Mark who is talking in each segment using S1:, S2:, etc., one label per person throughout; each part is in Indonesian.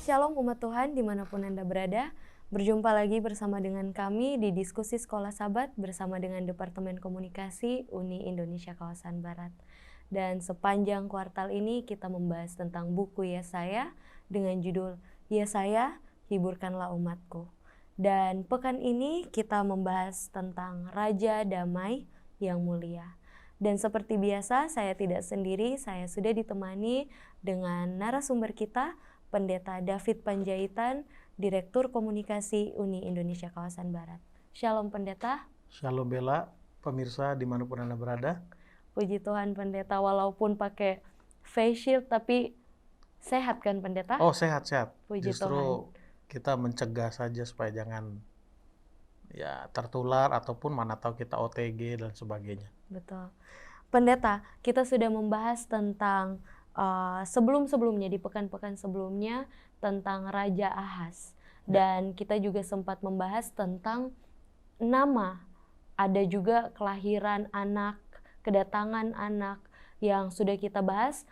S1: Shalom umat Tuhan dimanapun Anda berada. Berjumpa lagi bersama dengan kami di diskusi Sekolah Sabat bersama dengan Departemen Komunikasi Uni Indonesia Kawasan Barat. Dan sepanjang kuartal ini kita membahas tentang buku Yesaya dengan judul Yesaya, Hiburkanlah Umatku. Dan pekan ini kita membahas tentang Raja Damai yang Mulia. Dan seperti biasa saya tidak sendiri, saya sudah ditemani dengan narasumber kita, Pendeta David Panjaitan, Direktur Komunikasi Uni Indonesia Kawasan Barat. Shalom Pendeta.
S2: Shalom Bella, pemirsa dimanapun Anda berada.
S1: Puji Tuhan Pendeta, walaupun pakai face shield tapi sehat kan Pendeta?
S2: Oh sehat-sehat,
S1: Puji
S2: justru
S1: Tuhan.
S2: kita mencegah saja supaya jangan tertular ataupun mana tahu kita OTG dan sebagainya.
S1: Betul. Pendeta, kita sudah membahas tentang sebelum-sebelumnya, di pekan-pekan sebelumnya tentang Raja Ahaz. Dan kita juga sempat membahas tentang nama, ada juga kelahiran anak, kedatangan anak yang sudah kita bahas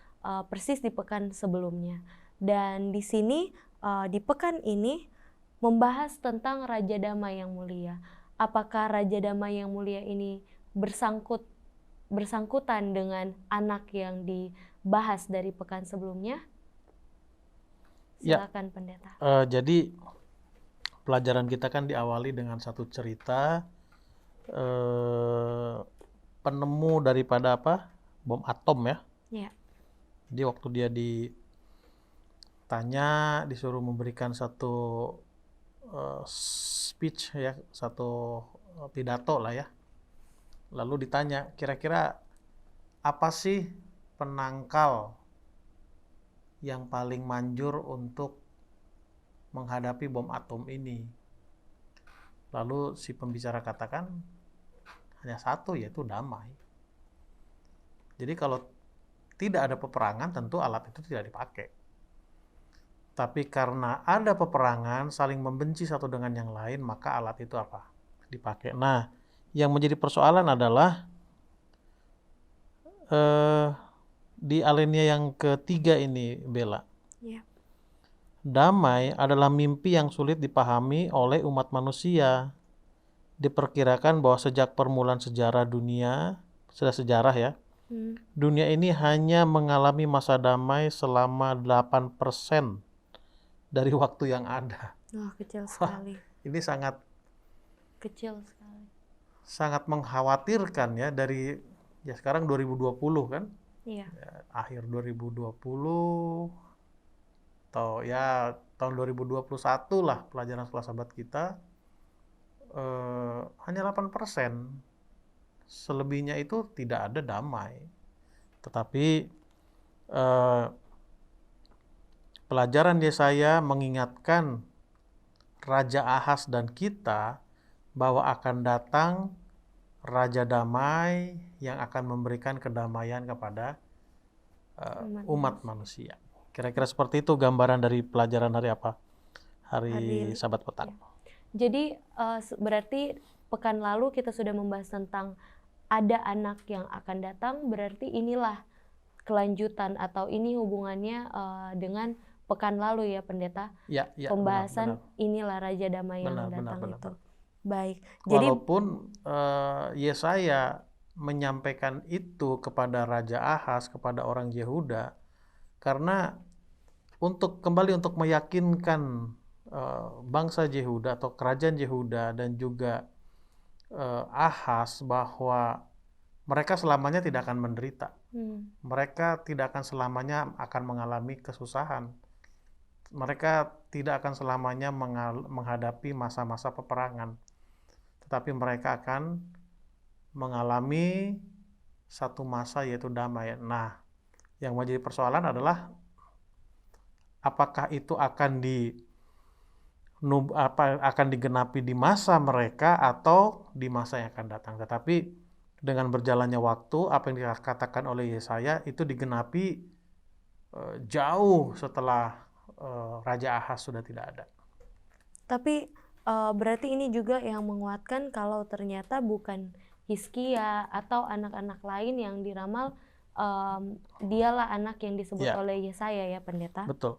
S1: persis di pekan sebelumnya. Dan di sini, di pekan ini, membahas tentang Raja Damai yang Mulia. Apakah Raja Damai yang Mulia ini bersangkutan dengan anak yang dibahas dari pekan sebelumnya? Silakan Pendeta.
S2: Jadi pelajaran kita kan diawali dengan satu cerita penemu daripada bom atom ya.
S1: Ya.
S2: Jadi waktu dia ditanya, disuruh memberikan satu speech ya, satu pidato lah ya. Lalu ditanya, kira-kira apa sih penangkal yang paling manjur untuk menghadapi bom atom ini? Lalu si pembicara katakan, hanya satu, yaitu damai. Jadi kalau tidak ada peperangan, tentu alat itu tidak dipakai. Tapi karena ada peperangan, saling membenci satu dengan yang lain, maka alat itu dipakai. Nah, yang menjadi persoalan adalah di alinea yang ketiga ini, Bella.
S1: Ya.
S2: Damai adalah mimpi yang sulit dipahami oleh umat manusia. Diperkirakan bahwa sejak permulaan sejarah dunia, sudah sejarah ya, dunia ini hanya mengalami masa damai selama 8% dari waktu yang ada.
S1: Wah, kecil sekali.
S2: Ini sangat
S1: Kecil sekali.
S2: Sangat mengkhawatirkan ya, dari sekarang 2020 kan?
S1: Iya.
S2: Akhir 2020 atau ya tahun 2021 lah pelajaran Sekolah Sabat kita hanya 8%. Selebihnya itu tidak ada damai. Tetapi pelajaran Yesaya mengingatkan Raja Ahaz dan kita bahwa akan datang Raja Damai yang akan memberikan kedamaian kepada umat manusia. Kira-kira seperti itu gambaran dari pelajaran hari apa? Hari Sabat petang.
S1: Ya. Jadi berarti pekan lalu kita sudah membahas tentang ada anak yang akan datang, berarti inilah kelanjutan atau ini hubungannya dengan pekan lalu ya Pendeta?
S2: Ya,
S1: pembahasan
S2: benar.
S1: Inilah Raja Damai yang datang
S2: benar.
S1: itu. Baik.
S2: Walaupun Yesaya menyampaikan itu kepada Raja Ahaz, kepada orang Yehuda, karena kembali untuk meyakinkan bangsa Yehuda atau kerajaan Yehuda dan juga Ahaz bahwa mereka selamanya tidak akan menderita. Mereka tidak akan selamanya akan mengalami kesusahan. Mereka tidak akan selamanya menghadapi masa-masa peperangan. Tetapi mereka akan mengalami satu masa yaitu damai. Nah, yang menjadi persoalan adalah apakah itu akan digenapi di masa mereka atau di masa yang akan datang. Tetapi dengan berjalannya waktu, apa yang dikatakan oleh Yesaya itu digenapi jauh setelah Raja Ahaz sudah tidak ada.
S1: Tapi berarti ini juga yang menguatkan kalau ternyata bukan Hizkia atau anak-anak lain yang diramal, dialah anak yang disebut oleh Yesaya ya Pendeta?
S2: Betul.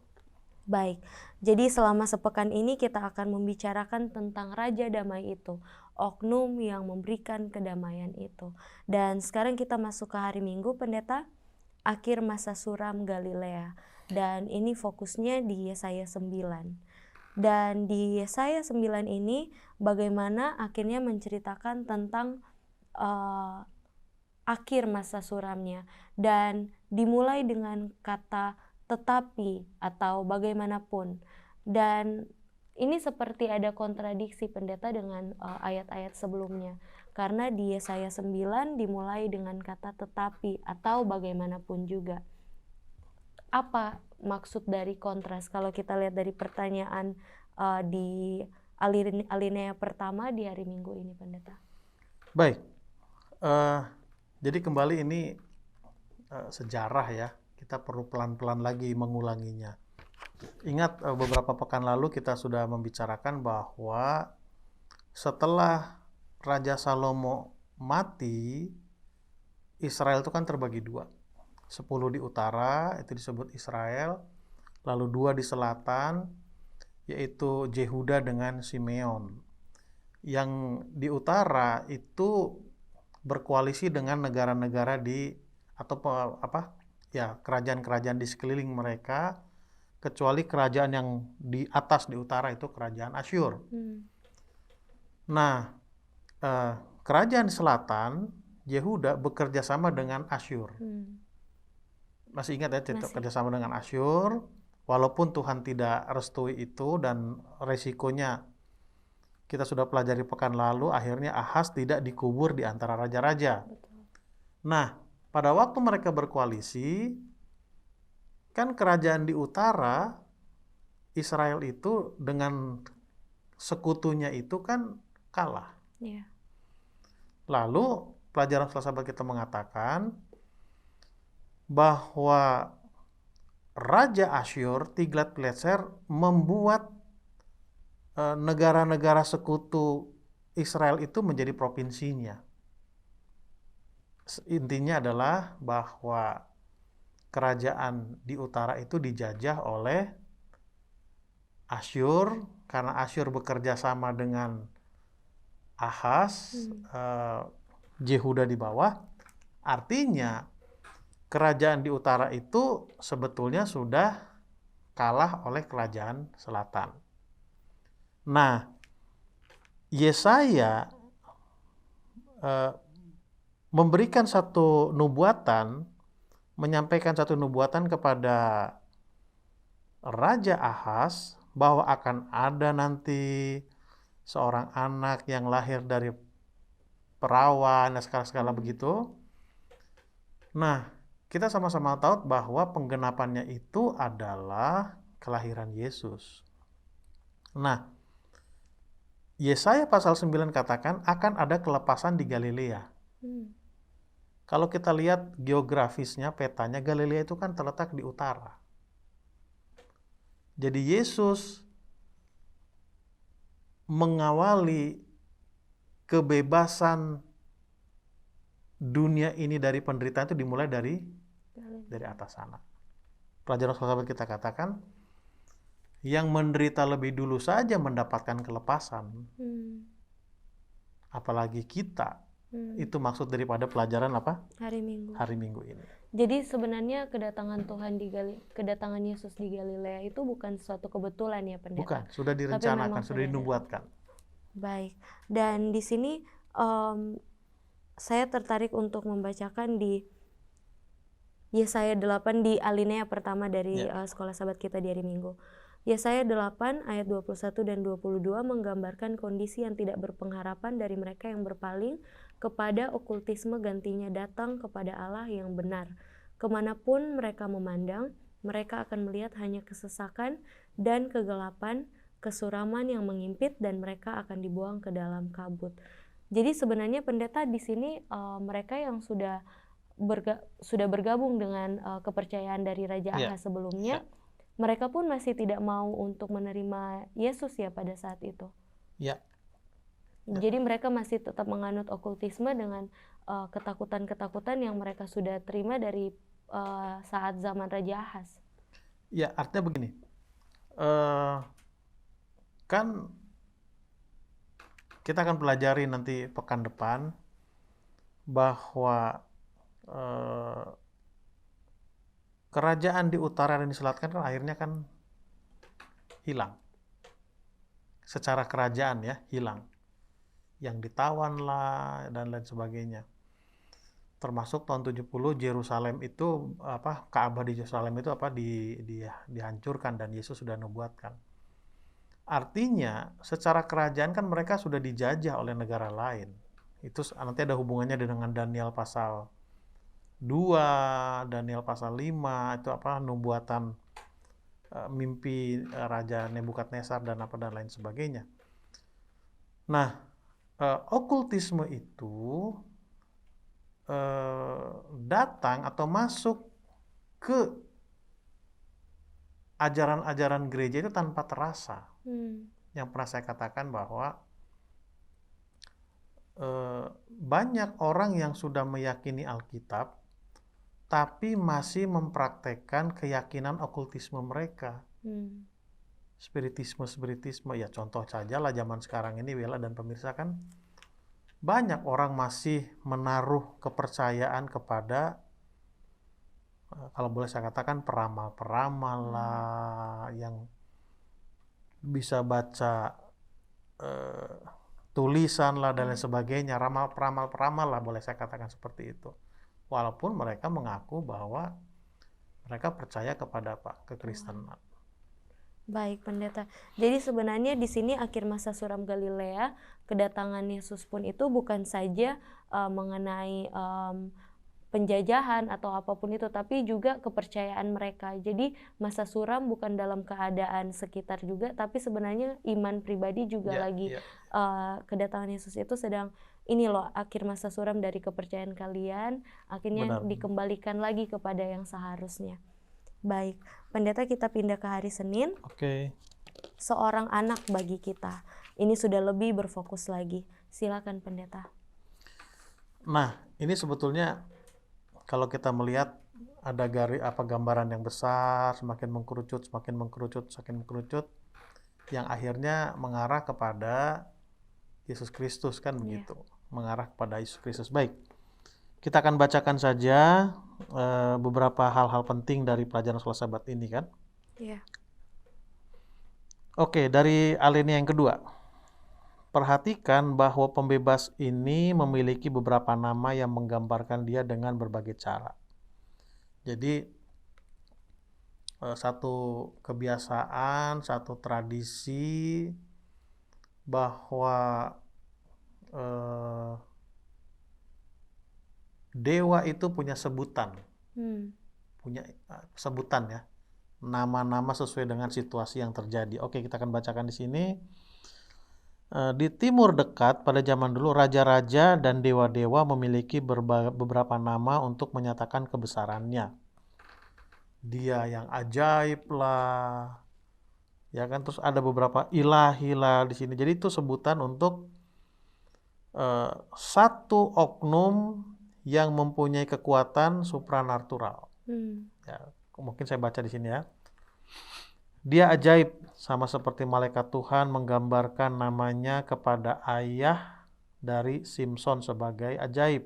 S1: Baik, jadi selama sepekan ini kita akan membicarakan tentang Raja Damai itu, oknum yang memberikan kedamaian itu. Dan sekarang kita masuk ke hari Minggu, Pendeta, akhir masa suram Galilea. Dan ini fokusnya di Yesaya 9. Dan di Yesaya 9 ini bagaimana akhirnya menceritakan tentang akhir masa suramnya. Dan dimulai dengan kata tetapi atau bagaimanapun. Dan ini seperti ada kontradiksi Pendeta dengan ayat-ayat sebelumnya. Karena di Yesaya 9 dimulai dengan kata tetapi atau bagaimanapun juga. Apa maksud dari kontras kalau kita lihat dari pertanyaan di alinea pertama di hari Minggu ini, Pendeta?
S2: Baik, jadi kembali ini sejarah ya, kita perlu pelan-pelan lagi mengulanginya. Ingat beberapa pekan lalu kita sudah membicarakan bahwa setelah Raja Salomo mati, Israel itu kan terbagi dua. 10 di utara, itu disebut Israel, lalu 2 di selatan, yaitu Yehuda dengan Simeon. Yang di utara itu berkoalisi dengan negara-negara kerajaan-kerajaan di sekeliling mereka, kecuali kerajaan yang di atas di utara itu kerajaan Asyur. Nah, kerajaan selatan Yehuda bekerja sama dengan Asyur. Masih ingat ya kerjasama dengan Asyur, walaupun Tuhan tidak restui itu dan resikonya kita sudah pelajari pekan lalu, akhirnya Ahaz tidak dikubur di antara raja-raja. Nah, pada waktu mereka berkoalisi, kan kerajaan di utara, Israel itu dengan sekutunya itu kan kalah.
S1: Yeah.
S2: Lalu, pelajaran sahabat kita mengatakan bahwa Raja Asyur, Tiglat-Pileser, membuat negara-negara sekutu Israel itu menjadi provinsinya. Intinya adalah bahwa kerajaan di utara itu dijajah oleh Asyur, karena Asyur bekerja sama dengan Ahaz, Yehuda di bawah. Artinya kerajaan di utara itu sebetulnya sudah kalah oleh kerajaan selatan. Nah, Yesaya memberikan satu nubuatan, menyampaikan satu nubuatan kepada Raja Ahaz bahwa akan ada nanti seorang anak yang lahir dari perawan dan segala begitu. Nah, kita sama-sama tahu bahwa penggenapannya itu adalah kelahiran Yesus. Nah, Yesaya pasal 9 katakan akan ada kelepasan di Galilea. Kalau kita lihat geografisnya, petanya, Galilea itu kan terletak di utara. Jadi Yesus mengawali kebebasan dunia ini dari penderitaan itu dimulai dari atas sana. Pelajaran sahabat kita katakan, yang menderita lebih dulu saja mendapatkan kelepasan. Apalagi kita. Itu maksud daripada pelajaran apa? Hari Minggu ini.
S1: Jadi sebenarnya kedatangan kedatangan Yesus di Galilea itu bukan suatu kebetulan ya, Pendeta?
S2: Bukan, sudah direncanakan, sudah dinubuatkan.
S1: Baik. Dan di sini saya tertarik untuk membacakan di Yesaya 8 di alinea pertama dari sekolah sahabat kita di hari Minggu. Yesaya 8 ayat 21 dan 22 menggambarkan kondisi yang tidak berpengharapan dari mereka yang berpaling kepada okultisme, gantinya datang kepada Allah yang benar. Kemanapun mereka memandang, mereka akan melihat hanya kesesakan dan kegelapan, kesuraman yang mengimpit, dan mereka akan dibuang ke dalam kabut. Jadi sebenarnya Pendeta di sini mereka yang sudah bergabung dengan kepercayaan dari Raja Ahaz sebelumnya, mereka pun masih tidak mau untuk menerima Yesus ya pada saat itu. Jadi mereka masih tetap menganut okultisme dengan ketakutan-ketakutan yang mereka sudah terima dari saat zaman Raja Ahaz.
S2: Ya, artinya begini. eh, kan kita akan pelajari nanti pekan depan bahwa eh, kerajaan di utara dan di selatan kan akhirnya kan hilang. Secara kerajaan ya, hilang. Yang ditawan lah dan lain sebagainya. Termasuk tahun 70 Yerusalem itu Ka'bah di Yerusalem itu dihancurkan dan Yesus sudah nubuatkan. Artinya secara kerajaan kan mereka sudah dijajah oleh negara lain. Itu nanti ada hubungannya dengan Daniel pasal 2, Daniel pasal 5 itu nubuatan mimpi Raja Nebukadnezar dan lain sebagainya. Nah, okultisme itu datang atau masuk ke ajaran-ajaran gereja itu tanpa terasa. Yang pernah saya katakan bahwa banyak orang yang sudah meyakini Alkitab tapi masih mempraktekkan keyakinan okultisme mereka. Spiritisme ya contoh saja lah zaman sekarang ini Bella dan pemirsa kan banyak orang masih menaruh kepercayaan kepada kalau boleh saya katakan peramal-peramal lah yang bisa baca tulisan lah dan lain sebagainya, peramal-peramal lah boleh saya katakan seperti itu. Walaupun mereka mengaku bahwa mereka percaya kepada kekristenan.
S1: Baik, Pendeta. Jadi sebenarnya di sini akhir masa suram Galilea, kedatangan Yesus pun itu bukan saja mengenai penjajahan atau apapun itu, tapi juga kepercayaan mereka. Jadi masa suram bukan dalam keadaan sekitar juga, tapi sebenarnya iman pribadi juga kedatangan Yesus itu sedang ini loh akhir masa suram dari kepercayaan kalian, akhirnya dikembalikan lagi kepada yang seharusnya. Baik, Pendeta, kita pindah ke hari Senin.
S2: Oke.
S1: Seorang anak bagi kita. Ini sudah lebih berfokus lagi. Silakan, Pendeta.
S2: Nah, ini sebetulnya kalau kita melihat ada gambaran yang besar, semakin mengkerucut, yang akhirnya mengarah kepada Yesus Kristus kan begitu. Mengarah kepada Yesus Kristus. Baik. Kita akan bacakan saja beberapa hal-hal penting dari pelajaran Sekolah Sabat ini kan.
S1: Iya.
S2: Oke, dari alinea yang kedua. Perhatikan bahwa pembebas ini memiliki beberapa nama yang menggambarkan dia dengan berbagai cara. Jadi satu kebiasaan, satu tradisi bahwa dewa itu punya sebutan, ya, nama-nama sesuai dengan situasi yang terjadi. Oke, kita akan bacakan di sini. Di Timur Dekat pada zaman dulu raja-raja dan dewa-dewa memiliki beberapa nama untuk menyatakan kebesarannya. Dia yang ajaib lah, ya kan. Terus ada beberapa ilahi lah di sini. Jadi itu sebutan untuk satu oknum yang mempunyai kekuatan supranatural. Ya, mungkin saya baca di sini ya. Dia ajaib, sama seperti malaikat Tuhan menggambarkan namanya kepada ayah dari Simson sebagai ajaib.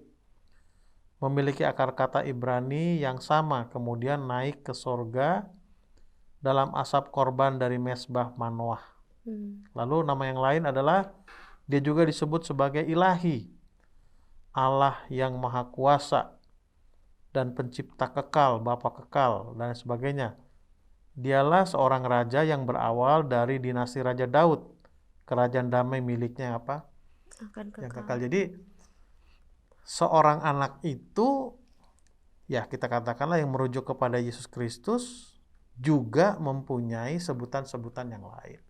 S2: Memiliki akar kata Ibrani yang sama, kemudian naik ke sorga dalam asap korban dari mesbah Manoah. Lalu nama yang lain adalah dia juga disebut sebagai ilahi, Allah yang maha kuasa dan pencipta kekal, Bapa kekal, dan sebagainya. Dialah seorang raja yang berawal dari dinasti Raja Daud. Kerajaan damai miliknya apa?
S1: Akan kekal.
S2: Yang kekal. Jadi seorang anak itu, ya kita katakanlah yang merujuk kepada Yesus Kristus, juga mempunyai sebutan-sebutan yang lain.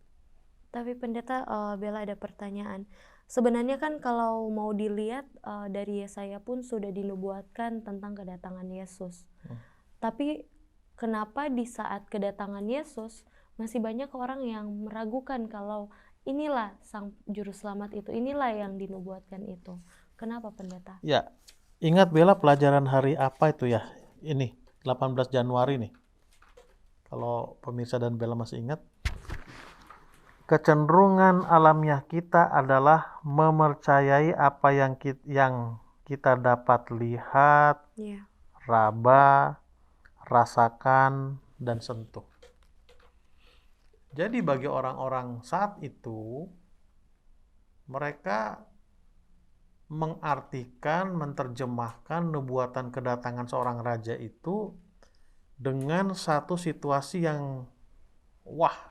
S1: Tapi Pendeta, Bella ada pertanyaan. Sebenarnya kan kalau mau dilihat dari Yesaya pun sudah dinubuatkan tentang kedatangan Yesus. Tapi kenapa di saat kedatangan Yesus masih banyak orang yang meragukan kalau inilah sang juru selamat itu, inilah yang dinubuatkan itu. Kenapa Pendeta?
S2: Ya, ingat Bella pelajaran hari apa itu ya? Ini 18 Januari nih. Kalau pemirsa dan Bella masih ingat, kecenderungan alamiah kita adalah mempercayai apa yang kita dapat lihat,
S1: Ya.
S2: raba, rasakan, dan sentuh. Jadi bagi orang-orang saat itu, mereka mengartikan, menerjemahkan nubuatan kedatangan seorang raja itu dengan satu situasi yang wah.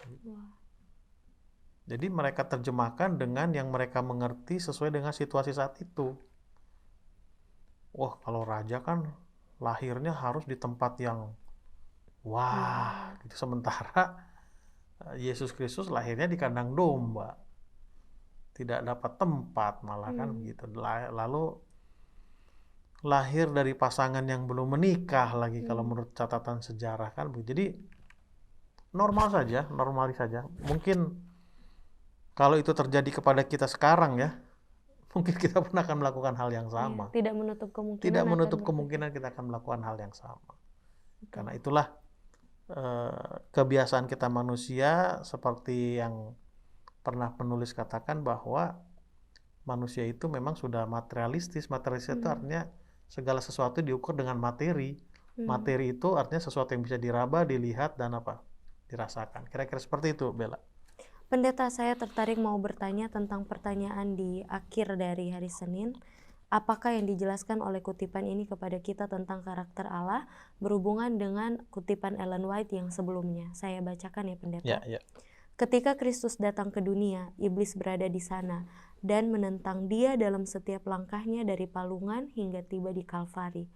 S2: Jadi mereka terjemahkan dengan yang mereka mengerti sesuai dengan situasi saat itu. Wah, kalau raja kan lahirnya harus di tempat yang wah, gitu. Sementara Yesus Kristus lahirnya di kandang domba. Tidak dapat tempat malah kan begitu. Lalu lahir dari pasangan yang belum menikah lagi kalau menurut catatan sejarah kan begitu. Jadi normal saja. Mungkin kalau itu terjadi kepada kita sekarang ya, mungkin kita pun akan melakukan hal yang sama.
S1: Tidak menutup kemungkinan.
S2: Tidak menutup kemungkinan kita akan melakukan hal yang sama. Karena itulah kebiasaan kita manusia, seperti yang pernah penulis katakan bahwa manusia itu memang sudah materialistis. Materialistis itu artinya segala sesuatu diukur dengan materi. Materi itu artinya sesuatu yang bisa diraba, dilihat, dan dirasakan. Kira-kira seperti itu, Bella.
S1: Pendeta, saya tertarik mau bertanya tentang pertanyaan di akhir dari hari Senin. Apakah yang dijelaskan oleh kutipan ini kepada kita tentang karakter Allah berhubungan dengan kutipan Ellen White yang sebelumnya? Saya bacakan ya, Pendeta.
S2: Ya.
S1: Ketika Kristus datang ke dunia, iblis berada di sana dan menentang dia dalam setiap langkahnya dari palungan hingga tiba di Kalvari.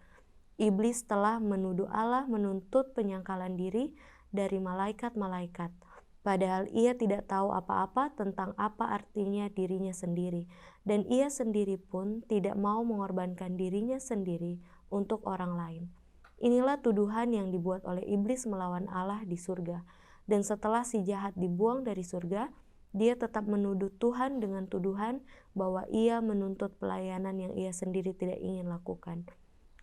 S1: Iblis telah menuduh Allah menuntut penyangkalan diri dari malaikat-malaikat. Padahal ia tidak tahu apa-apa tentang apa artinya dirinya sendiri. Dan ia sendiri pun tidak mau mengorbankan dirinya sendiri untuk orang lain. Inilah tuduhan yang dibuat oleh iblis melawan Allah di surga. Dan setelah si jahat dibuang dari surga, dia tetap menuduh Tuhan dengan tuduhan bahwa ia menuntut pelayanan yang ia sendiri tidak ingin lakukan.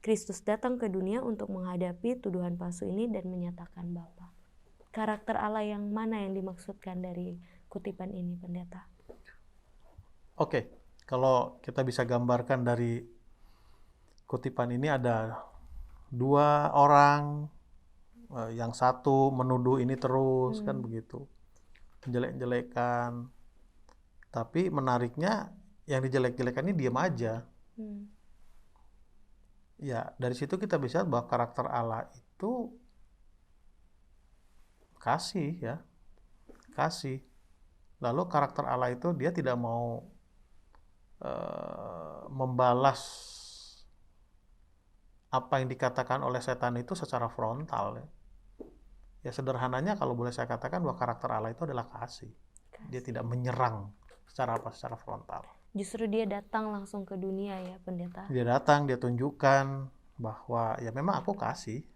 S1: Kristus datang ke dunia untuk menghadapi tuduhan palsu ini dan menyatakan Bapa. Karakter Allah yang mana yang dimaksudkan dari kutipan ini, Pendeta?
S2: Oke, kalau kita bisa gambarkan dari kutipan ini ada dua orang, yang satu menuduh ini terus kan begitu, menjelek-jelekan. Tapi menariknya yang dijelek-jelekan ini diam aja. Ya, dari situ kita bisa lihat bahwa karakter Allah itu kasih ya, kasih. Lalu karakter Allah itu dia tidak mau membalas apa yang dikatakan oleh setan itu secara frontal ya. Ya sederhananya kalau boleh saya katakan bahwa karakter Allah itu adalah kasih. Dia tidak menyerang secara frontal.
S1: Justru dia datang langsung ke dunia ya, Pendeta.
S2: Dia datang, dia tunjukkan bahwa ya memang aku kasih.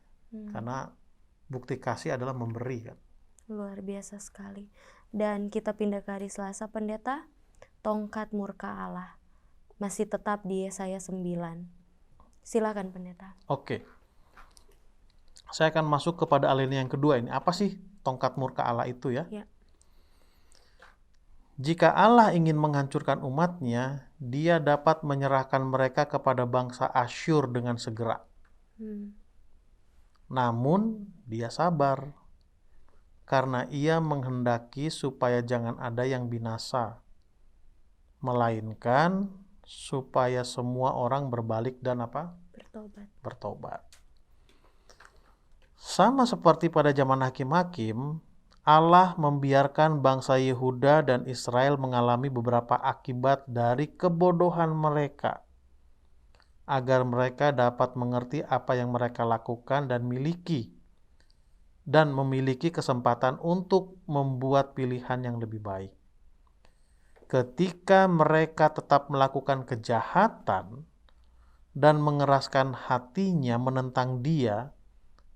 S2: Karena bukti kasih adalah memberi kan.
S1: Luar biasa sekali. Dan kita pindah ke hari Selasa, Pendeta. Tongkat murka Allah masih tetap di Yesaya 9. Silakan, Pendeta.
S2: Oke. Saya akan masuk kepada alinea yang kedua ini. Apa sih tongkat murka Allah itu ya?
S1: Ya.
S2: Jika Allah ingin menghancurkan umatnya, dia dapat menyerahkan mereka kepada bangsa Asyur dengan segera. Namun dia sabar, karena ia menghendaki supaya jangan ada yang binasa, melainkan supaya semua orang berbalik dan bertobat. Sama seperti pada zaman hakim-hakim, Allah membiarkan bangsa Yehuda dan Israel mengalami beberapa akibat dari kebodohan mereka, agar mereka dapat mengerti apa yang mereka lakukan dan memiliki kesempatan untuk membuat pilihan yang lebih baik. Ketika mereka tetap melakukan kejahatan dan mengeraskan hatinya menentang Dia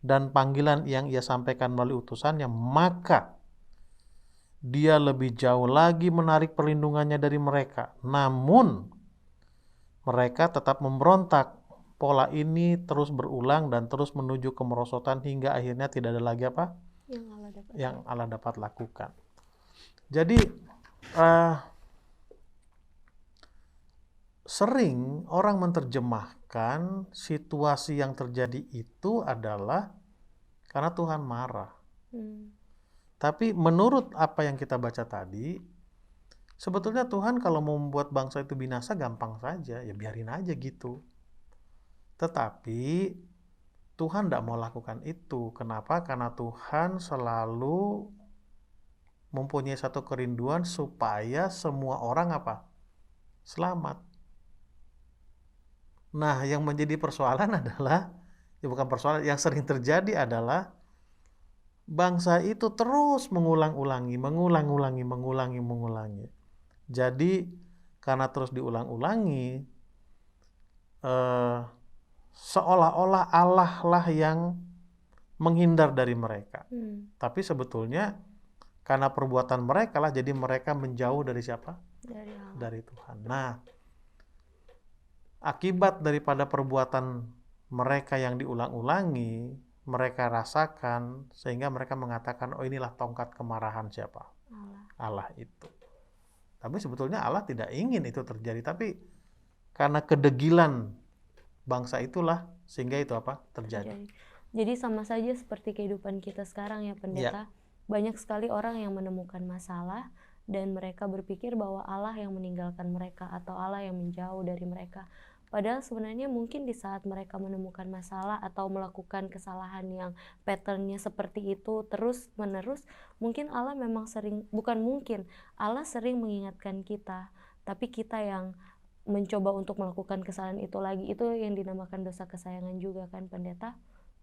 S2: dan panggilan yang Ia sampaikan melalui utusannya, maka Dia lebih jauh lagi menarik perlindungannya dari mereka. Namun mereka tetap memberontak. Pola ini terus berulang dan terus menuju kemerosotan hingga akhirnya tidak ada lagi yang Allah dapat lakukan. Jadi sering orang menerjemahkan situasi yang terjadi itu adalah karena Tuhan marah. Tapi menurut apa yang kita baca tadi, sebetulnya Tuhan kalau mau membuat bangsa itu binasa gampang saja, ya biarin aja gitu. Tetapi Tuhan tidak mau lakukan itu. Kenapa? Karena Tuhan selalu mempunyai satu kerinduan supaya semua orang apa? Selamat. Nah, yang menjadi persoalan adalah, ya bukan persoalan, yang sering terjadi adalah bangsa itu terus mengulang-ulangi. Jadi, karena terus diulang-ulangi, seolah-olah Allah lah yang menghindar dari mereka. Tapi sebetulnya karena perbuatan mereka lah, jadi mereka menjauh dari siapa? Dari Tuhan. Nah, akibat daripada perbuatan mereka yang diulang-ulangi, mereka rasakan sehingga mereka mengatakan, oh inilah tongkat kemarahan siapa? Allah itu. Tapi sebetulnya Allah tidak ingin itu terjadi, tapi karena kedegilan bangsa itulah sehingga itu apa? Terjadi.
S1: Jadi sama saja seperti kehidupan kita sekarang ya pendeta. Banyak sekali orang yang menemukan masalah dan mereka berpikir bahwa Allah yang meninggalkan mereka atau Allah yang menjauh dari mereka. Padahal sebenarnya mungkin di saat mereka menemukan masalah atau melakukan kesalahan yang patternnya seperti itu terus menerus, mungkin Allah memang sering, bukan mungkin, Allah sering mengingatkan kita, tapi kita yang mencoba untuk melakukan kesalahan itu lagi. Itu yang dinamakan dosa kesayangan juga kan pendeta?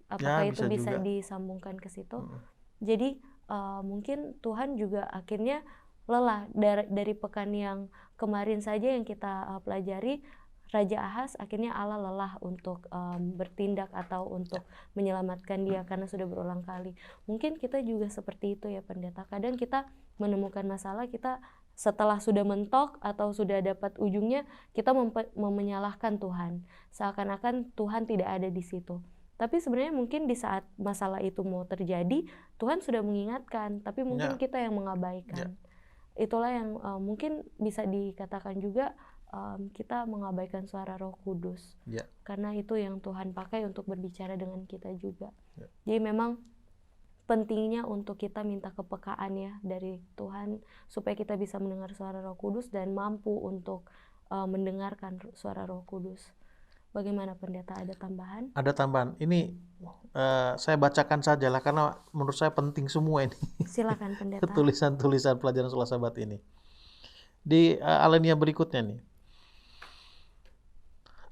S1: Apakah itu bisa disambungkan ke situ? Jadi mungkin Tuhan juga akhirnya lelah dari pekan yang kemarin saja yang kita pelajari. Raja Ahaz akhirnya Allah lelah untuk bertindak atau untuk menyelamatkan dia karena sudah berulang kali. Mungkin kita juga seperti itu ya pendeta. Kadang kita menemukan masalah, kita setelah sudah mentok atau sudah dapat ujungnya, kita menyalahkan Tuhan. Seakan-akan Tuhan tidak ada di situ. Tapi sebenarnya mungkin di saat masalah itu mau terjadi, Tuhan sudah mengingatkan, tapi mungkin kita yang mengabaikan. Itulah yang mungkin bisa dikatakan juga kita mengabaikan suara Roh Kudus, karena itu yang Tuhan pakai untuk berbicara dengan kita juga. Jadi memang pentingnya untuk kita minta kepekaan ya dari Tuhan supaya kita bisa mendengar suara Roh Kudus dan mampu untuk mendengarkan suara Roh Kudus. Bagaimana pendeta, ada tambahan?
S2: Ada tambahan. Ini saya bacakan saja lah karena menurut saya penting semua ini.
S1: Silakan pendeta.
S2: Tulisan-tulisan pelajaran Sekolah Sabat ini. Di alinea berikutnya nih.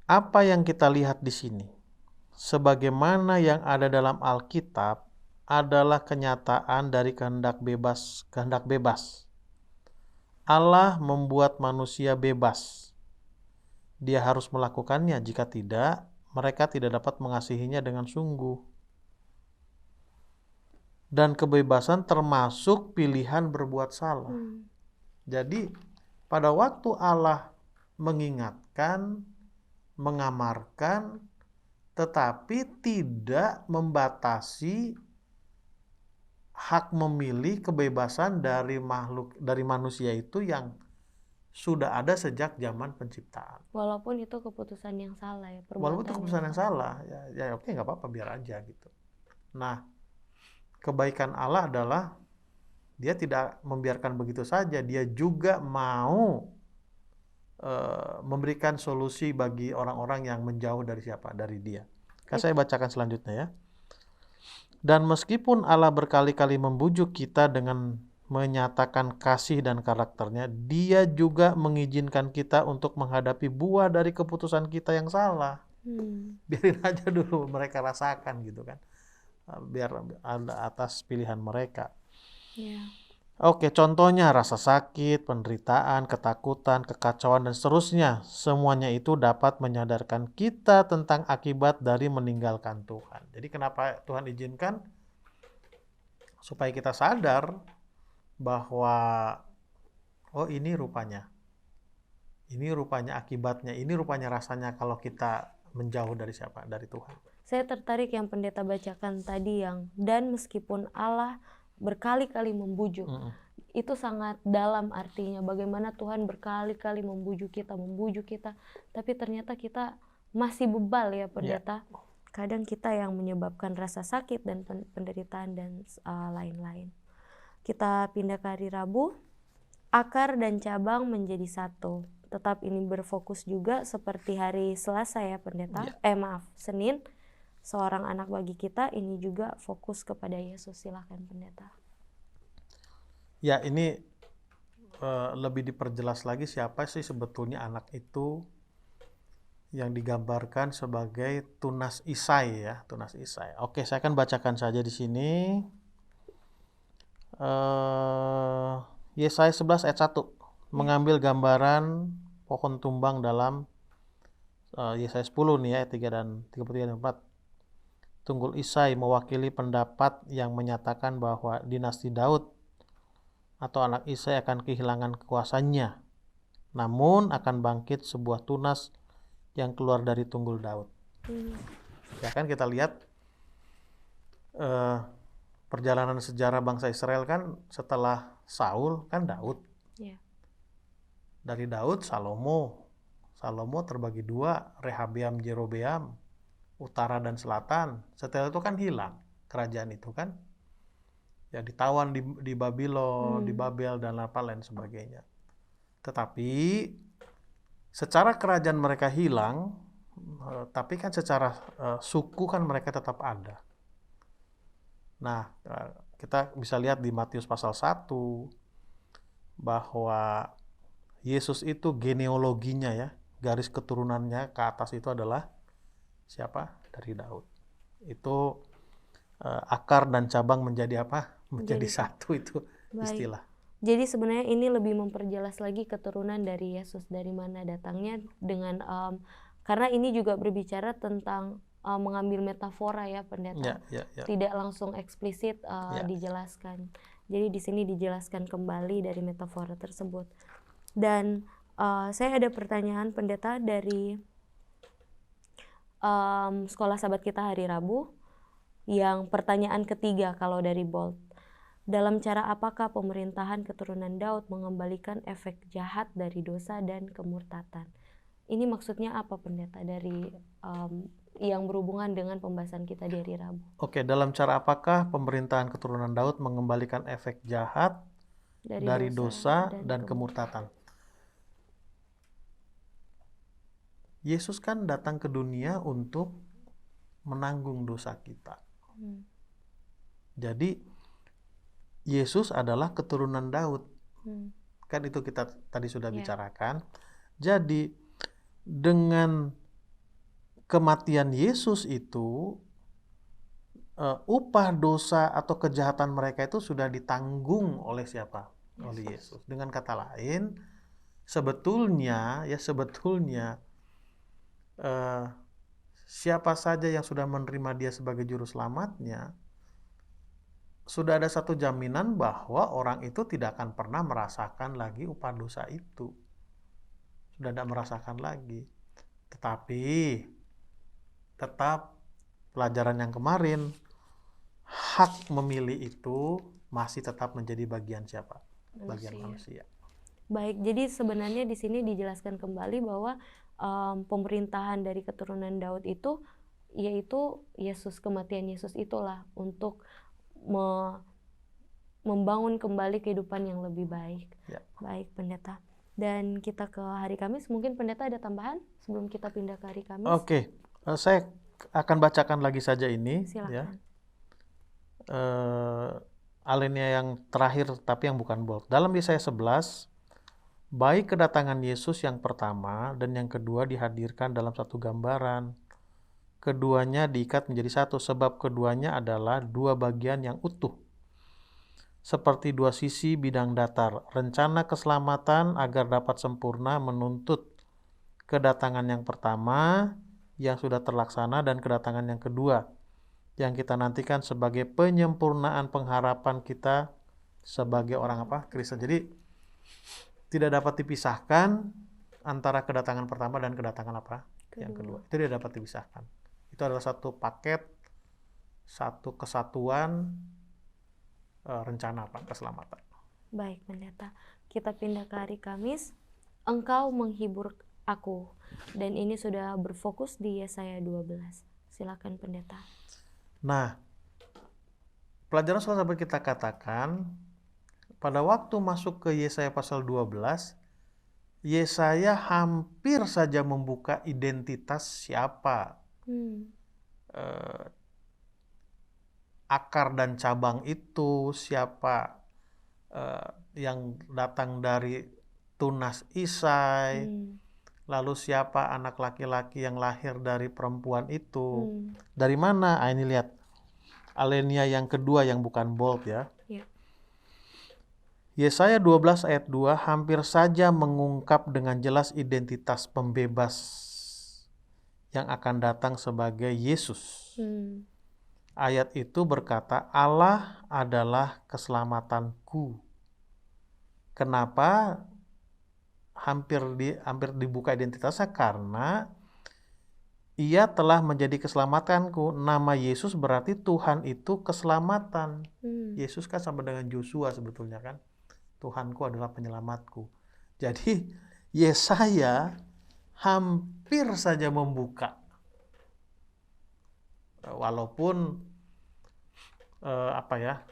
S2: Apa yang kita lihat di sini, sebagaimana yang ada dalam Alkitab, adalah kenyataan dari kehendak bebas. Allah membuat manusia bebas. Dia harus melakukannya, jika tidak, mereka tidak dapat mengasihinya dengan sungguh. Dan kebebasan termasuk pilihan berbuat salah. Jadi, pada waktu Allah mengingatkan, mengamarkan, tetapi tidak membatasi hak memilih kebebasan dari manusia itu yang sudah ada sejak zaman penciptaan.
S1: Walaupun itu keputusan yang salah ya,
S2: walaupun itu keputusan yang salah, ya oke, nggak apa-apa, biar aja gitu. Nah, kebaikan Allah adalah dia tidak membiarkan begitu saja, dia juga mau memberikan solusi bagi orang-orang yang menjauh dari siapa? Dari dia. Kan saya bacakan selanjutnya ya. Dan meskipun Allah berkali-kali membujuk kita dengan menyatakan kasih dan karakternya, dia juga mengizinkan kita untuk menghadapi buah dari keputusan kita yang salah. Biarin aja dulu mereka rasakan gitu kan. Biar ada atas pilihan mereka. Oke, contohnya rasa sakit, penderitaan, ketakutan, kekacauan, dan seterusnya. Semuanya itu dapat menyadarkan kita tentang akibat dari meninggalkan Tuhan. Jadi kenapa Tuhan izinkan? Supaya kita sadar bahwa oh ini rupanya akibatnya, ini rupanya rasanya kalau kita menjauh dari siapa? Dari Tuhan.
S1: Saya tertarik yang pendeta bacakan tadi yang, dan meskipun Allah berkali-kali membujuk. itu sangat dalam artinya. Bagaimana Tuhan berkali-kali membujuk kita, tapi ternyata kita masih bebal ya pendeta. Kadang kita yang menyebabkan rasa sakit dan penderitaan dan lain-lain. Kita pindah ke hari Rabu, akar dan cabang menjadi satu. Tetap ini berfokus juga seperti hari Selasa ya pendeta. Senin. Seorang anak bagi kita, ini juga fokus kepada Yesus. Silakan pendeta.
S2: Ya, ini lebih diperjelas lagi siapa sih sebetulnya anak itu yang digambarkan sebagai tunas Isai ya, tunas Isai. Oke, saya akan bacakan saja di sini. Yesaya 11 ayat 1 mengambil gambaran pohon tumbang dalam Yesaya 10 nih ya, ayat 3 dan 33 dan 4. Tunggul Isai mewakili pendapat yang menyatakan bahwa dinasti Daud atau anak Isai akan kehilangan kekuasaannya, namun akan bangkit sebuah tunas yang keluar dari tunggul Daud. Ya kan kita lihat perjalanan sejarah bangsa Israel kan setelah Saul kan Daud. Dari Daud Salomo terbagi dua, Rehabeam, Jerobeam, utara dan selatan. Setelah itu kan hilang kerajaan itu kan. Ya ditawan di Babylon, di Babel dan lain sebagainya. Tetapi secara kerajaan mereka hilang, tapi kan secara suku kan mereka tetap ada. Nah, kita bisa lihat di Matius pasal 1 bahwa Yesus itu genealoginya ya, garis keturunannya ke atas itu adalah siapa? Dari Daud. Itu akar dan cabang menjadi apa? Menjadi satu, itu istilah.
S1: Jadi sebenarnya ini lebih memperjelas lagi keturunan dari Yesus, dari mana datangnya, dengan karena ini juga berbicara tentang mengambil metafora ya pendeta. Tidak langsung eksplisit dijelaskan. Jadi di sini dijelaskan kembali dari metafora tersebut. Dan saya ada pertanyaan pendeta dari sekolah sahabat kita hari Rabu, yang pertanyaan ketiga kalau dari Bolt. Dalam cara apakah pemerintahan keturunan Daud mengembalikan efek jahat dari dosa dan kemurtatan? Ini maksudnya apa pendeta dari yang berhubungan dengan pembahasan kita di hari Rabu?
S2: Oke, dalam cara apakah pemerintahan keturunan Daud mengembalikan efek jahat dari dosa dan kemurtatan? Yesus kan datang ke dunia untuk menanggung dosa kita. Jadi Yesus adalah keturunan Daud. Kan itu kita tadi sudah bicarakan. Jadi dengan kematian Yesus itu upah dosa atau kejahatan mereka itu sudah ditanggung oleh siapa? Oleh Yesus. Dengan kata lain, sebetulnya siapa saja yang sudah menerima dia sebagai juru selamatnya, sudah ada satu jaminan bahwa orang itu tidak akan pernah merasakan lagi upah dosa itu. Sudah tidak merasakan lagi. Tetapi tetap pelajaran yang kemarin, hak memilih itu masih tetap menjadi bagian siapa? Bagian manusia.
S1: Baik, jadi sebenarnya di sini dijelaskan kembali bahwa pemerintahan dari keturunan Daud itu yaitu Yesus, kematian Yesus itulah untuk membangun kembali kehidupan yang lebih baik. Baik pendeta. Dan kita ke hari Kamis, mungkin pendeta ada tambahan sebelum kita pindah ke hari Kamis?
S2: Oke, saya akan bacakan lagi saja ini.
S1: Silakan.
S2: Alinea yang terakhir tapi yang bukan bold. Dalam Yesaya 11, baik kedatangan Yesus yang pertama dan yang kedua dihadirkan dalam satu gambaran. Keduanya diikat menjadi satu sebab keduanya adalah dua bagian yang utuh. Seperti dua sisi bidang datar, rencana keselamatan agar dapat sempurna menuntut kedatangan yang pertama yang sudah terlaksana dan kedatangan yang kedua yang kita nantikan sebagai penyempurnaan pengharapan kita sebagai orang apa? Kristen. Jadi tidak dapat dipisahkan antara kedatangan pertama dan kedatangan apa? Yang kedua. Itu tidak dapat dipisahkan. Itu adalah satu paket, satu kesatuan rencana apa? Keselamatan.
S1: Baik, pendeta. Kita pindah ke hari Kamis. Engkau menghibur aku. Dan ini sudah berfokus di Yesaya 12. Silakan, pendeta.
S2: Nah, pelajaran Sekolah Sabat kita katakan, pada waktu masuk ke Yesaya pasal 12, Yesaya hampir saja membuka identitas siapa eh, akar dan cabang itu, siapa yang datang dari tunas Isai, lalu siapa anak laki-laki yang lahir dari perempuan itu. Dari mana? Ini lihat, Alenia yang kedua yang bukan bold ya. Yesaya 12 ayat 2 hampir saja mengungkap dengan jelas identitas pembebas yang akan datang sebagai Yesus. Ayat itu berkata, Allah adalah keselamatanku. Kenapa hampir dibuka identitasnya? Karena ia telah menjadi keselamatanku. Nama Yesus berarti Tuhan itu keselamatan. Yesus kan sama dengan Yosua sebetulnya kan. Tuhanku adalah penyelamatku. Jadi Yesaya hampir saja membuka. Walaupun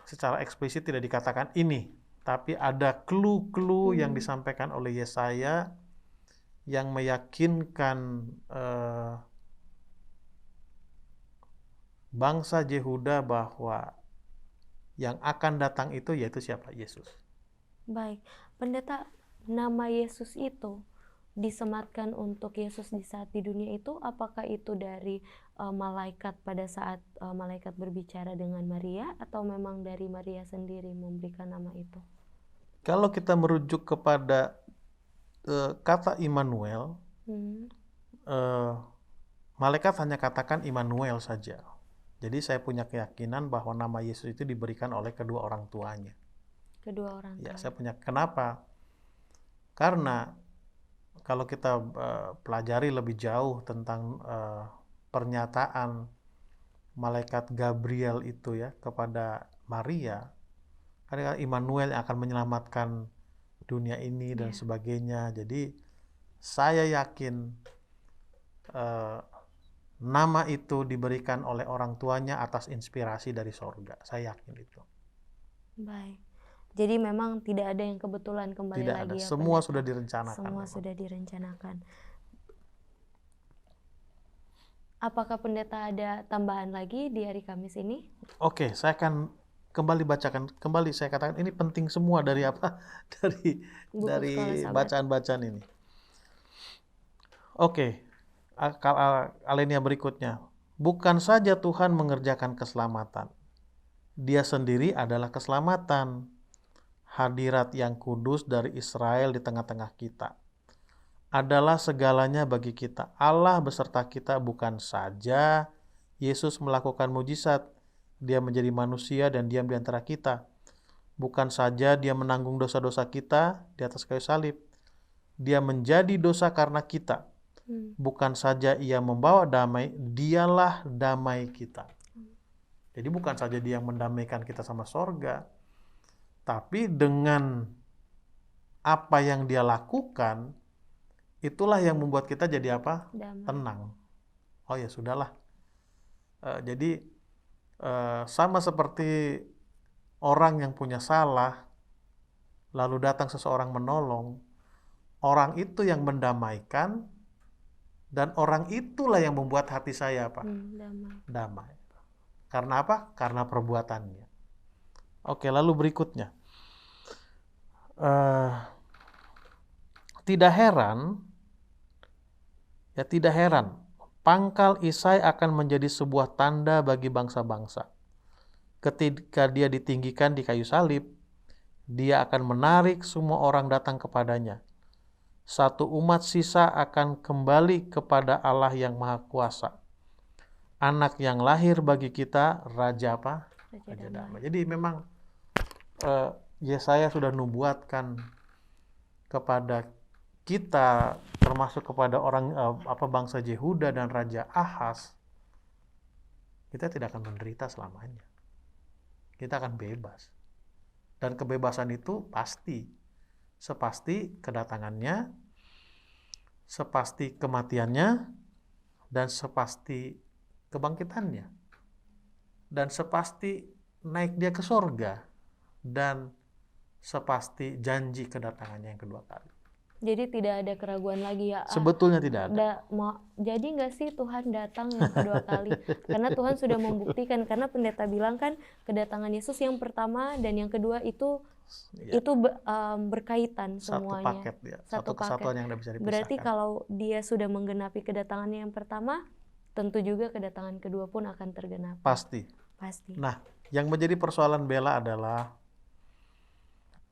S2: secara eksplisit tidak dikatakan ini, tapi ada clue-clue yang disampaikan oleh Yesaya yang meyakinkan bangsa Yehuda bahwa yang akan datang itu yaitu siapa? Yesus.
S1: Baik, pendeta, nama Yesus itu disematkan untuk Yesus di saat di dunia itu, apakah itu dari malaikat pada saat malaikat berbicara dengan Maria, atau memang dari Maria sendiri memberikan nama itu?
S2: Kalau kita merujuk kepada kata Immanuel, malaikat hanya katakan Immanuel saja. Jadi saya punya keyakinan bahwa nama Yesus itu diberikan oleh kedua orang tuanya.
S1: Kedua orang tua.
S2: Ya, saya punya. Kenapa? Karena kalau kita pelajari lebih jauh tentang pernyataan malaikat Gabriel itu ya kepada Maria, karena Immanuel yang akan menyelamatkan dunia ini dan sebagainya. Jadi saya yakin nama itu diberikan oleh orang tuanya atas inspirasi dari sorga. Saya yakin itu.
S1: Baik. Jadi memang tidak ada yang kebetulan kembali
S2: tidak
S1: lagi
S2: ada.
S1: ya.
S2: Semua
S1: pendeta.
S2: sudah direncanakan.
S1: Semua
S2: memang.
S1: sudah direncanakan. Apakah pendeta ada tambahan lagi di hari Kamis ini?
S2: Oke, saya akan kembali bacakan. Kembali saya katakan ini penting semua dari apa? dari bacaan-bacaan ini. Oke, alinea berikutnya. Bukan saja Tuhan mengerjakan keselamatan. Dia sendiri adalah keselamatan. Hadirat yang kudus dari Israel di tengah-tengah kita adalah segalanya bagi kita. Allah beserta kita, bukan saja Yesus melakukan mujizat, dia menjadi manusia dan diam di antara kita. Bukan saja dia menanggung dosa-dosa kita di atas kayu salib, dia menjadi dosa karena kita. Bukan saja ia membawa damai, dialah damai kita. Jadi bukan saja dia yang mendamaikan kita sama sorga, tapi dengan apa yang dia lakukan, itulah yang membuat kita jadi apa?
S1: Damai.
S2: Tenang. Oh ya sudahlah. Jadi sama seperti orang yang punya salah, lalu datang seseorang menolong, orang itu yang mendamaikan, dan orang itulah yang membuat hati saya apa? Damai. Karena apa? Karena perbuatannya. Oke, lalu berikutnya. Tidak heran, pangkal Isai akan menjadi sebuah tanda bagi bangsa-bangsa. Ketika dia ditinggikan di kayu salib, dia akan menarik semua orang datang kepadanya. Satu umat sisa akan kembali kepada Allah yang Maha Kuasa. Anak yang lahir bagi kita, Raja apa? Raja Damai. Jadi memang Yesaya sudah nubuatkan kepada kita, termasuk kepada orang bangsa Yehuda dan Raja Ahaz, kita tidak akan menderita selamanya. Kita akan bebas. Dan kebebasan itu pasti. Sepasti kedatangannya, sepasti kematiannya, dan sepasti kebangkitannya. Dan sepasti naik dia ke sorga. Dan sepasti janji kedatangannya yang kedua kali.
S1: Jadi tidak ada keraguan lagi ya.
S2: Sebetulnya tidak ada.
S1: Jadi nggak sih Tuhan datang yang kedua kali? Karena Tuhan sudah membuktikan. Karena pendeta bilang kan kedatangan Yesus yang pertama dan yang kedua itu berkaitan semuanya.
S2: Satu paket ya. Satu kesatuan yang tidak bisa dipisahkan.
S1: Berarti kalau dia sudah menggenapi kedatangannya yang pertama, tentu juga kedatangan kedua pun akan tergenapi.
S2: Pasti. Nah, yang menjadi persoalan Bella adalah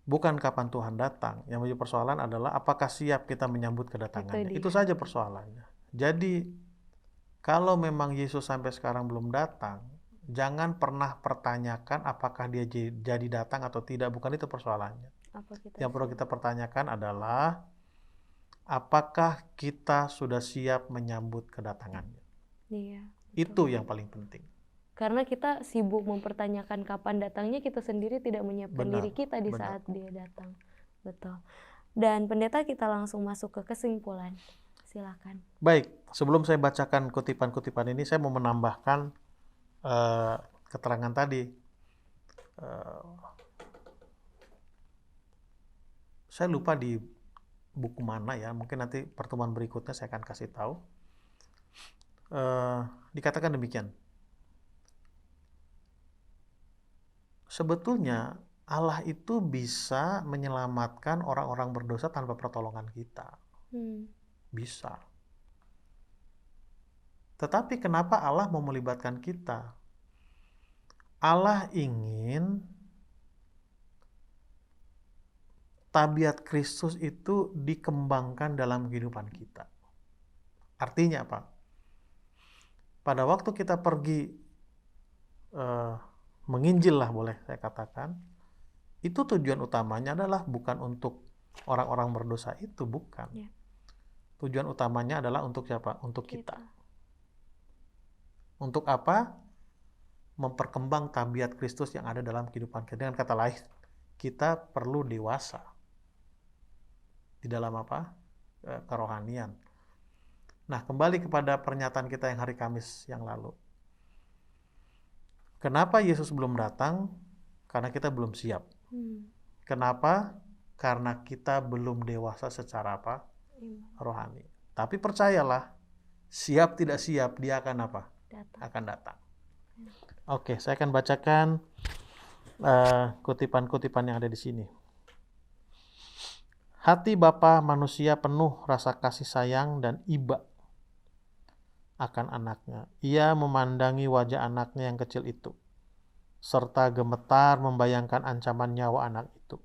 S2: bukan kapan Tuhan datang. Yang menjadi persoalan adalah apakah siap kita menyambut kedatangannya. Itu saja persoalannya. Jadi, kalau memang Yesus sampai sekarang belum datang, jangan pernah pertanyakan apakah dia jadi datang atau tidak. Bukan itu persoalannya. Yang perlu kita pertanyakan adalah apakah kita sudah siap menyambut kedatangannya.
S1: Iya.
S2: Itu yang paling penting.
S1: Karena kita sibuk mempertanyakan kapan datangnya, kita sendiri tidak menyiapkan diri kita di saat dia datang. Betul. Dan pendeta, kita langsung masuk ke kesimpulan. Silakan.
S2: Baik, sebelum saya bacakan kutipan-kutipan ini, saya mau menambahkan keterangan tadi. Saya lupa di buku mana ya, mungkin nanti pertemuan berikutnya saya akan kasih tahu. Dikatakan demikian. Sebetulnya Allah itu bisa menyelamatkan orang-orang berdosa tanpa pertolongan kita. Bisa. Tetapi kenapa Allah mau melibatkan kita? Allah ingin tabiat Kristus itu dikembangkan dalam kehidupan kita. Artinya apa? Pada waktu kita pergi menginjil lah boleh saya katakan, itu tujuan utamanya adalah bukan untuk orang-orang berdosa itu, bukan. Ya. Tujuan utamanya adalah untuk siapa? Untuk kita. Untuk apa? Memperkembang tabiat Kristus yang ada dalam kehidupan kita. Dengan kata lain, kita perlu dewasa di dalam apa? Kerohanian. Nah, kembali kepada pernyataan kita yang hari Kamis yang lalu. Kenapa Yesus belum datang? Karena kita belum siap. Kenapa? Karena kita belum dewasa secara apa? Rohani. Tapi percayalah, siap tidak siap, dia akan apa? Akan datang. Oke, saya akan bacakan kutipan-kutipan yang ada di sini. Hati Bapa manusia penuh rasa kasih sayang dan iba akan anaknya. Ia memandangi wajah anaknya yang kecil itu, serta gemetar membayangkan ancaman nyawa anak itu.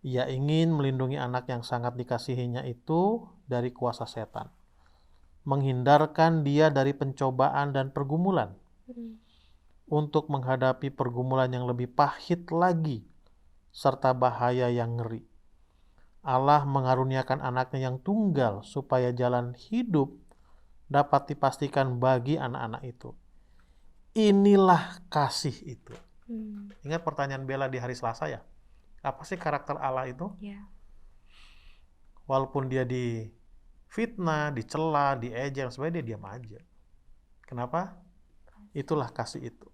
S2: Ia ingin melindungi anak yang sangat dikasihinya itu dari kuasa setan, menghindarkan dia dari pencobaan dan pergumulan, untuk menghadapi pergumulan yang lebih pahit lagi, serta bahaya yang ngeri. Allah mengaruniakan anaknya yang tunggal supaya jalan hidup dapat dipastikan bagi anak-anak itu. Inilah kasih itu. Ingat pertanyaan Bella di hari Selasa ya? Apa sih karakter Allah itu?
S1: Ya.
S2: Walaupun dia difitnah, dicela, diejek, sebenarnya dia diam aja. Kenapa? Itulah kasih itu.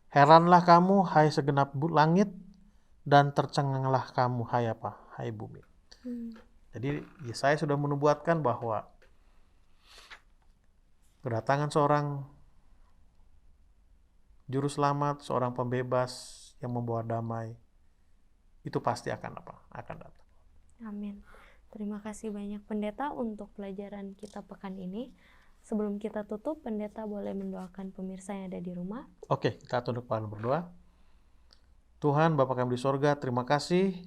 S2: Heranlah kamu, hai segenap langit, dan tercenganglah kamu, hai apa? Hai bumi. Jadi Yesaya sudah menubuatkan bahwa kedatangan seorang juru selamat, seorang pembebas yang membawa damai, itu pasti akan apa? Akan datang.
S1: Amin. Terima kasih banyak pendeta untuk pelajaran kita pekan ini. Sebelum kita tutup, pendeta boleh mendoakan pemirsa yang ada di rumah.
S2: Oke, kita tunduk kepala berdoa. Tuhan, Bapa kami di sorga, terima kasih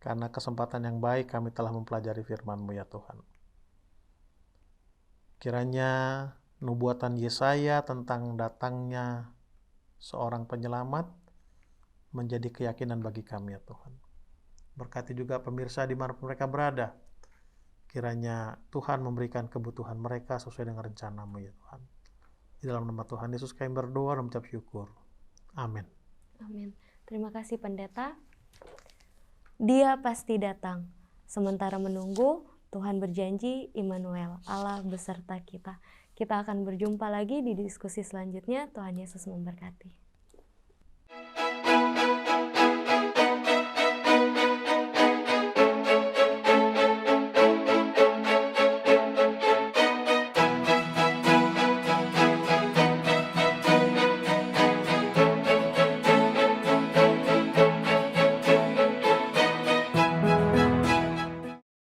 S2: karena kesempatan yang baik kami telah mempelajari firman-Mu ya Tuhan. Kiranya nubuatan Yesaya tentang datangnya seorang penyelamat menjadi keyakinan bagi kami ya Tuhan. Berkati juga pemirsa di mana mereka berada. Kiranya Tuhan memberikan kebutuhan mereka sesuai dengan rencana-Mu ya Tuhan. Di dalam nama Tuhan Yesus kami berdoa dan mengucap syukur. Amin.
S1: Amin. Terima kasih pendeta. Dia pasti datang. Sementara menunggu, Tuhan berjanji, Immanuel, Allah beserta kita. Kita akan berjumpa lagi di diskusi selanjutnya. Tuhan Yesus memberkati.